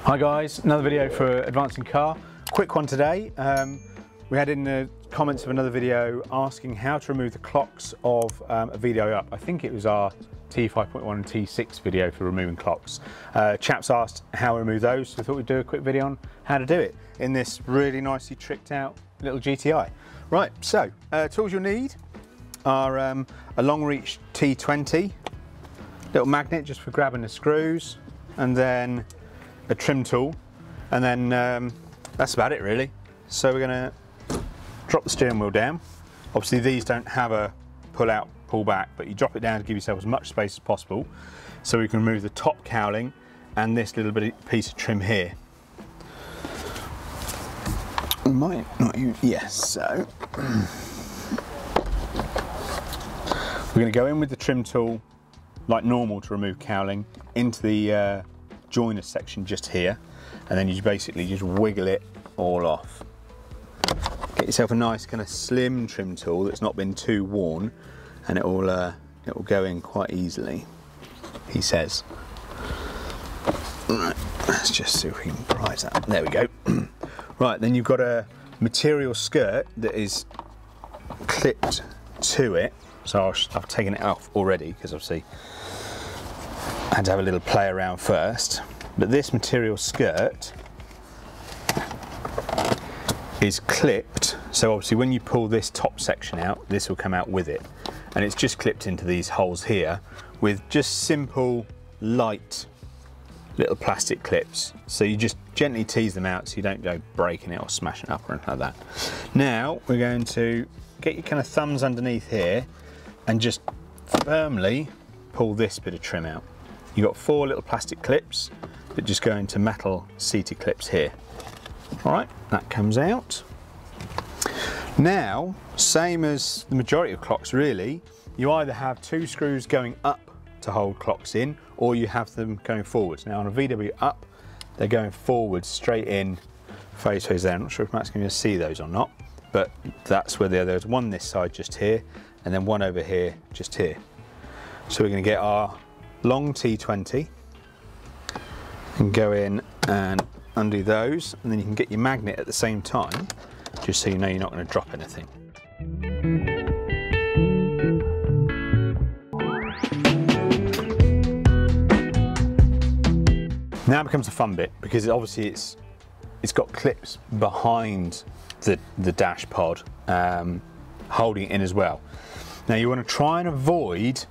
Hi guys, another video for Advancing Car. Quick one today. We had in the comments of another video asking how to remove the clocks of a VDI up. I think it was our T5.1 and T6 video for removing clocks. Chaps asked how to remove those, so we thought we'd do a quick video on how to do it in this really nicely tricked out little GTI. Right, so tools you'll need are a long reach T20, little magnet just for grabbing the screws, and then a trim tool, and then that's about it really. So we're going to drop the steering wheel down. Obviously these don't have a pull out, pull back, but you drop it down to give yourself as much space as possible. So we can remove the top cowling and this little piece of trim here. Might not use, yes, so we're going to go in with the trim tool like normal to remove cowling into the joiner section just here, and then you basically just wiggle it all off. Get yourself a nice kind of slim trim tool that's not been too worn, and it will go in quite easily, he says. Right, let's just see if we can prise that. There we go. Right, then you've got a material skirt that is clipped to it. So I've taken it off already because obviously I had to have a little play around first. But this material skirt is clipped, so obviously when you pull this top section out, this will come out with it. And it's just clipped into these holes here with just simple, light little plastic clips. So you just gently tease them out so you don't go breaking it or smashing it up or anything like that. Now we're going to get your kind of thumbs underneath here and just firmly pull this bit of trim out. You've got 4 little plastic clips that just go into metal seated clips here. All right, that comes out. Now, same as the majority of clocks really, you either have 2 screws going up to hold clocks in, or you have them going forwards. Now on a VW up, they're going forwards straight in, photos there. I'm not sure if Matt's going to see those or not, but that's where there's one this side just here, and then one over here just here. So we're going to get our long T20 and go in and undo those, and then you can get your magnet at the same time, just so you know you're not going to drop anything. Now becomes the fun bit, because obviously it's got clips behind the dash pod holding it in as well. Now you want to try and avoid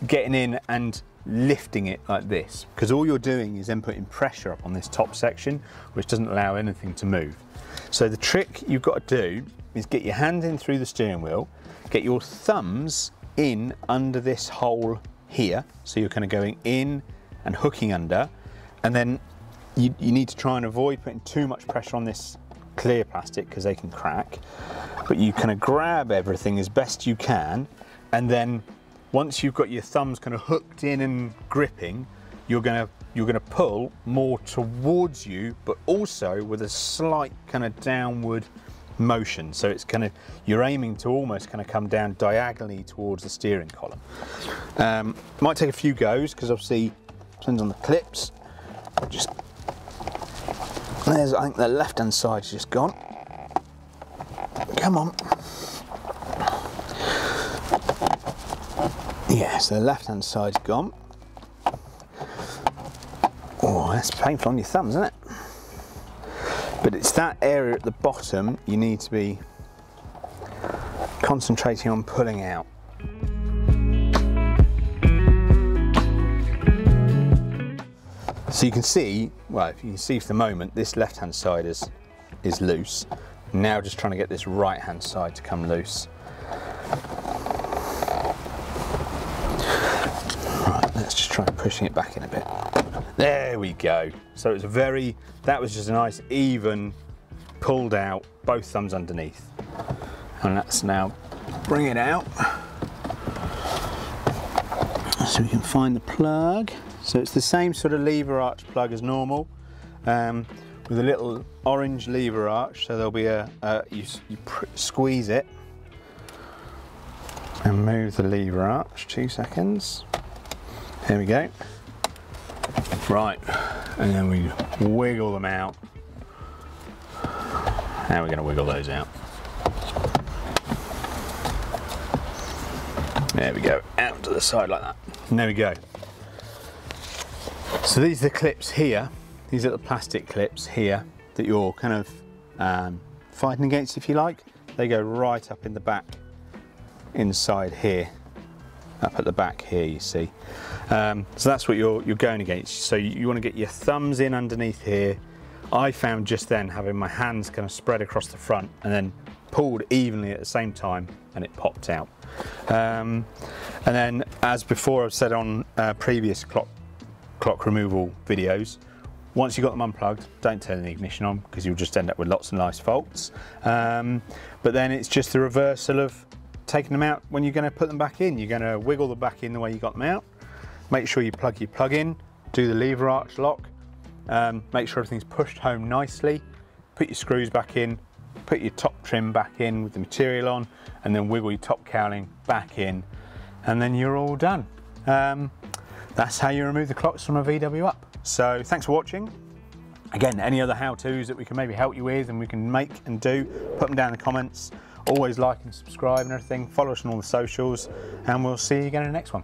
getting in and lifting it like this, because all you're doing is then putting pressure up on this top section, which doesn't allow anything to move. So the trick you've got to do is get your hand in through the steering wheel, get your thumbs in under this hole here, so you're kind of going in and hooking under, and then you need to try and avoid putting too much pressure on this clear plastic because they can crack, but you kind of grab everything as best you can, and then once you've got your thumbs kind of hooked in and gripping, you're going to pull more towards you, but also with a slight kind of downward motion. So it's kind of, you're aiming to almost kind of come down diagonally towards the steering column. Might take a few goes because obviously depends on the clips. Just there's, I think the left hand side's just gone. Come on. Yes, the left hand side's gone. Oh, that's painful on your thumbs, isn't it? But it's that area at the bottom you need to be concentrating on pulling out. So you can see, well, if you can see for the moment, this left hand side is loose. Now just trying to get this right hand side to come loose. Right, let's just try pushing it back in a bit. There we go. So it's that was just a nice even pulled out, both thumbs underneath. And let's now bring it out. So we can find the plug. So it's the same sort of lever arch plug as normal, with a little orange lever arch. So there'll be you squeeze it and move the lever arch. 2 seconds. There we go. Right, and then we wiggle them out. Now we're going to wiggle those out. There we go, out to the side like that. And there we go. So these are the clips here. These are the plastic clips here that you're kind of fighting against, if you like. They go right up in the back, inside here, up at the back here, you see. So that's what you're going against. So you want to get your thumbs in underneath here. I found just then having my hands kind of spread across the front and then pulled evenly at the same time, and it popped out. And then, as before I've said on previous clock removal videos, once you've got them unplugged, don't turn the ignition on because you'll just end up with lots and nice faults. But then it's just the reversal of taking them out when you're going to put them back in. You're going to wiggle them back in the way you got them out. Make sure you plug your plug in, do the lever arch lock, make sure everything's pushed home nicely, put your screws back in, put your top trim back in with the material on, and then wiggle your top cowling back in, and then you're all done. That's how you remove the clocks from a VW Up. So thanks for watching. Again, any other how-tos that we can maybe help you with and we can make and do, put them down in the comments. Always like and subscribe and everything. Follow us on all the socials, and we'll see you again in the next one.